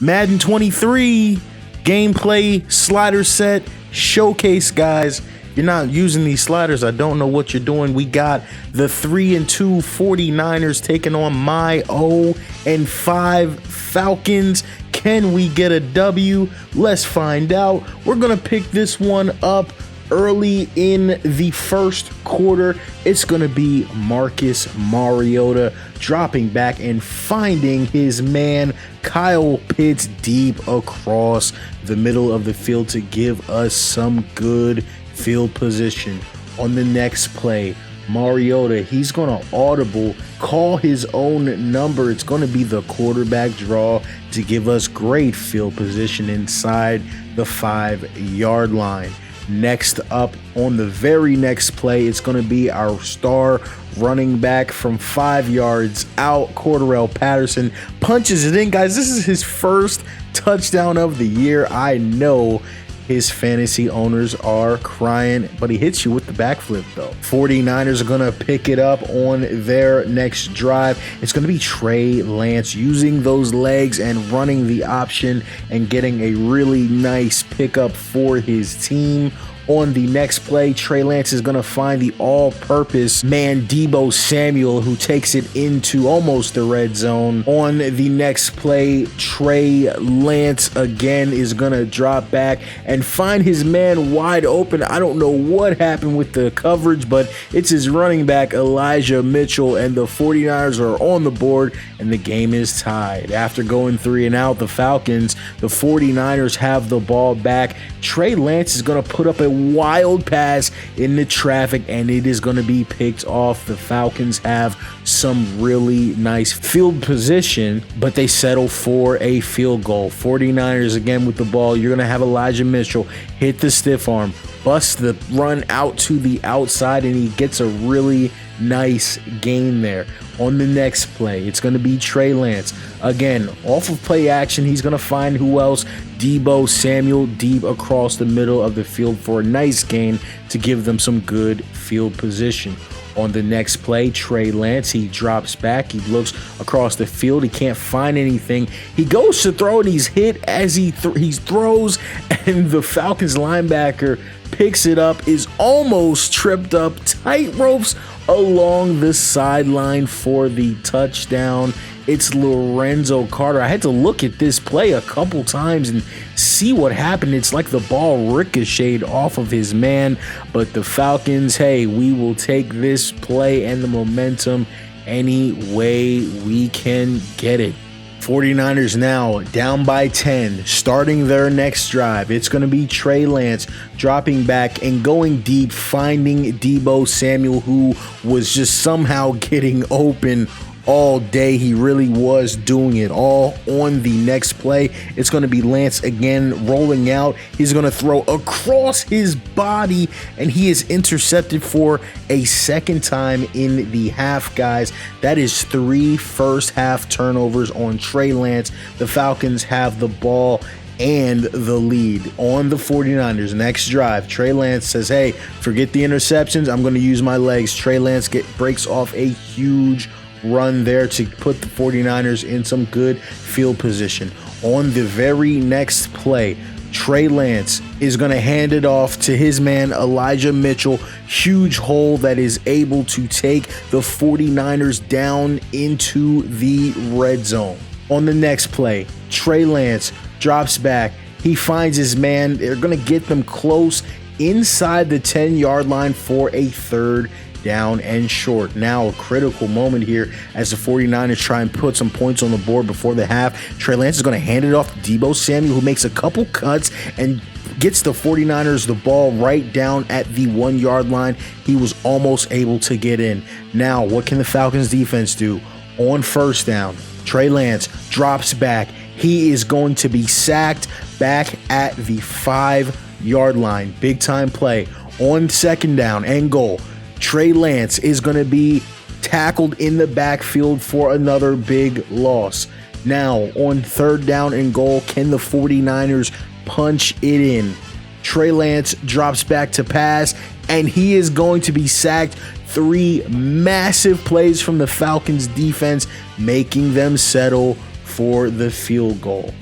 Madden 23 gameplay slider set showcase, guys. You're not using these sliders, I don't know what you're doing. We got the 3-2 49ers taking on my 0-5 Falcons. Can we get a W? Let's find out. We're gonna pick this one up early in the first quarter. It's gonna be Marcus Mariota dropping back and finding his man Kyle Pitts deep across the middle of the field to give us some good field position. On the next play, Mariota, he's gonna audible call his own number. It's gonna be the quarterback draw to give us great field position inside the 5-yard line. Next up, on the very next play, it's going to be our star running back from 5 yards out. Cordarrelle Patterson punches it in, guys. This is his first touchdown of the year. I know his fantasy owners are crying, but he hits you with the backflip though. 49ers are gonna pick it up on their next drive. It's gonna be Trey Lance using those legs and running the option and getting a really nice pickup for his team. On the next play, Trey Lance is going to find the all-purpose man Deebo Samuel, who takes it into almost the red zone. On the next play, Trey Lance again is going to drop back and find his man wide open. I don't know what happened with the coverage, but it's his running back, Elijah Mitchell, and the 49ers are on the board, and the game is tied. After going 3 and out, the Falcons, the 49ers have the ball back. Trey Lance is going to put up a wild pass in the traffic, and it is going to be picked off. The Falcons have some really nice field position, but they settle for a field goal. 49ers again with the ball. You're going to have Elijah Mitchell hit the stiff arm, bust the run out to the outside, and he gets a really nice gain there. On the next play, it's going to be Trey Lance again off of play action. He's going to find who else? Deebo Samuel deep across the middle of the field for a nice gain to give them some good field position. On the next play, Trey Lance, he drops back, he looks across the field, he can't find anything. He goes to throw and he's hit as he throws, and the Falcons linebacker picks it up, is almost tripped up, tight ropes along the sideline for the touchdown. It's Lorenzo Carter. I had to look at this play a couple times and see what happened. It's like the ball ricocheted off of his man, but the Falcons, hey, we will take this play and the momentum any way we can get it. 49ers now down by 10, starting their next drive. It's going to be Trey Lance dropping back and going deep, finding Deebo Samuel, who was just somehow getting open all day. He really was doing it all. On the next play, it's going to be Lance again rolling out. He's going to throw across his body, and he is intercepted for a second time in the half, guys. That is 3 first half turnovers on Trey Lance. The Falcons have the ball and the lead on the 49ers. Next drive, Trey Lance says, hey, forget the interceptions, I'm going to use my legs. Trey Lance breaks off a huge run there to put the 49ers in some good field position. On the very next play, Trey Lance is going to hand it off to his man Elijah Mitchell. Huge hole that is able to take the 49ers down into the red zone. On the next play, Trey Lance drops back. He finds his man. They're going to get them close inside the 10-yard line for a third down and short. Now a critical moment here as the 49ers try and put some points on the board before the half. Trey Lance is going to hand it off to Deebo Samuel, who makes a couple cuts and gets the 49ers the ball right down at the 1-yard line. He was almost able to get in. Now what can the Falcons defense do? On first down, Trey Lance drops back. He is going to be sacked back at the 5-yard line. Big time play. On second down and goal, Trey Lance is going to be tackled in the backfield for another big loss. Now, on third down and goal, can the 49ers punch it in? Trey Lance drops back to pass, and he is going to be sacked. 3 massive plays from the Falcons defense, making them settle for the field goal.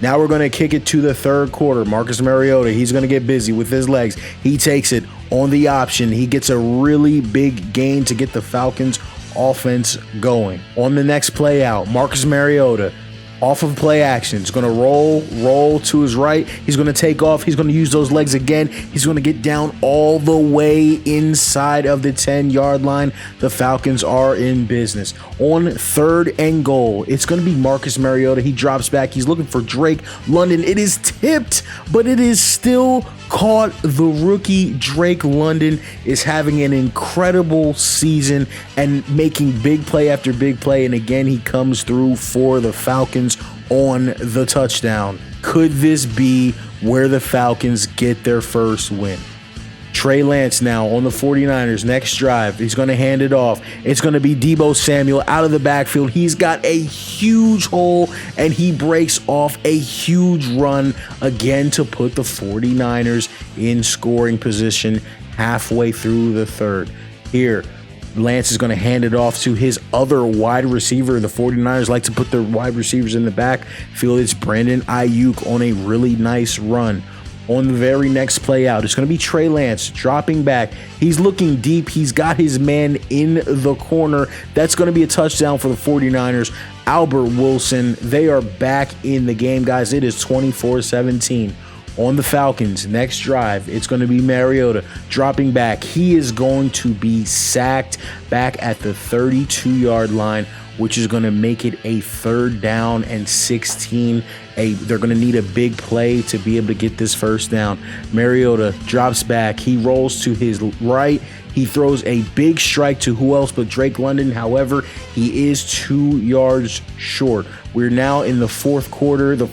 Now we're going to kick it to the third quarter. Marcus Mariota, he's going to get busy with his legs. He takes it on the option. He gets a really big gain to get the Falcons offense going. On the next play out, Marcus Mariota, off of play action, is going to roll to his right. He's going to take off. He's going to use those legs again. He's going to get down all the way inside of the 10-yard line. The Falcons are in business. On 3rd and goal, it's going to be Marcus Mariota. He drops back. He's looking for Drake London. It is tipped, but it is still caught. The rookie Drake London is having an incredible season and making big play after big play. And again, he comes through for the Falcons on the touchdown. Could this be where the Falcons get their first win? Trey Lance now on the 49ers. Next drive, he's going to hand it off. It's going to be Deebo Samuel out of the backfield. He's got a huge hole, and he breaks off a huge run again to put the 49ers in scoring position halfway through the third. Here, Lance is going to hand it off to his other wide receiver. The 49ers like to put their wide receivers in the backfield. It's Brandon Ayuk on a really nice run. On the very next play out, it's going to be Trey Lance dropping back. He's looking deep. He's got his man in the corner. That's going to be a touchdown for the 49ers. Albert Wilson, they are back in the game, guys. It is 24-17. On the Falcons, next drive, it's going to be Mariota dropping back. He is going to be sacked back at the 32-yard line, which is going to make it a 3rd down and 16. They're going to need a big play to be able to get this first down. Mariota drops back. He rolls to his right. He throws a big strike to who else but Drake London. However, he is 2 yards short. We're now in the 4th quarter. The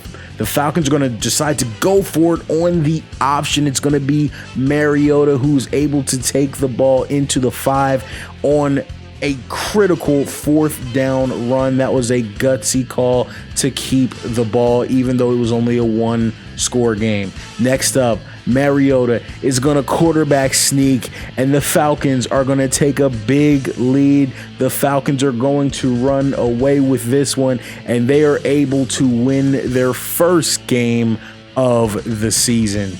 Falcons are going to decide to go for it on the option. It's going to be Mariota who's able to take the ball into the 5 on a critical 4th down run. That was a gutsy call to keep the ball, even though it was only a 1-score game. Next up, Mariota is going to quarterback sneak, and the Falcons are going to take a big lead. The Falcons are going to run away with this one, and they are able to win their first game of the season.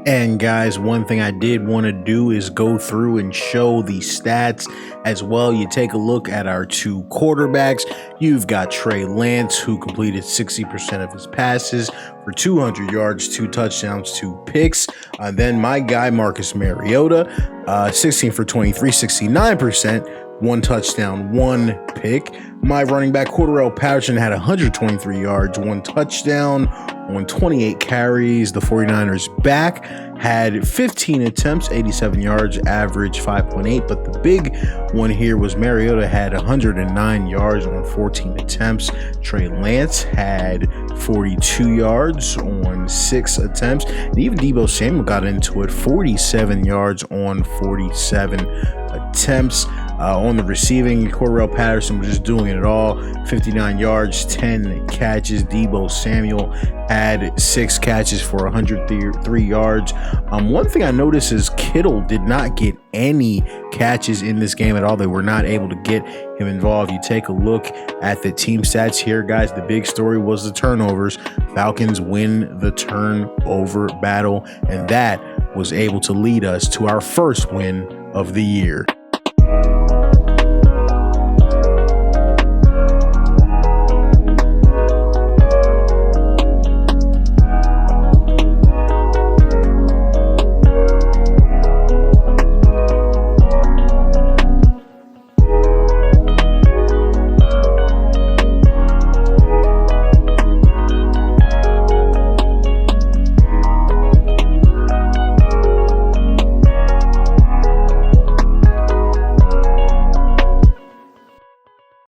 And guys, one thing I did want to do is go through and show the stats as well. You take a look at our 2 quarterbacks. You've got Trey Lance, who completed 60% of his passes for 200 yards, 2 touchdowns, 2 picks. Then my guy, Marcus Mariota, 16 for 23, 69%, 1 touchdown, 1 pick. My running back, Cordarrelle Patterson, had 123 yards, 1 touchdown on 28 carries. The 49ers back had 15 attempts, 87 yards, average 5.8. But the big one here was Mariota had 109 yards on 14 attempts. Trey Lance had 42 yards on 6 attempts. And even Deebo Samuel got into it, 47 yards on 47 attempts. On the receiving, Cordarrelle Patterson was just doing it all. 59 yards, 10 catches. Deebo Samuel had 6 catches for 103 yards. One thing I noticed is Kittle did not get any catches in this game at all. They were not able to get him involved. You take a look at the team stats here, guys. The big story was the turnovers. Falcons win the turnover battle, and that was able to lead us to our first win of the year.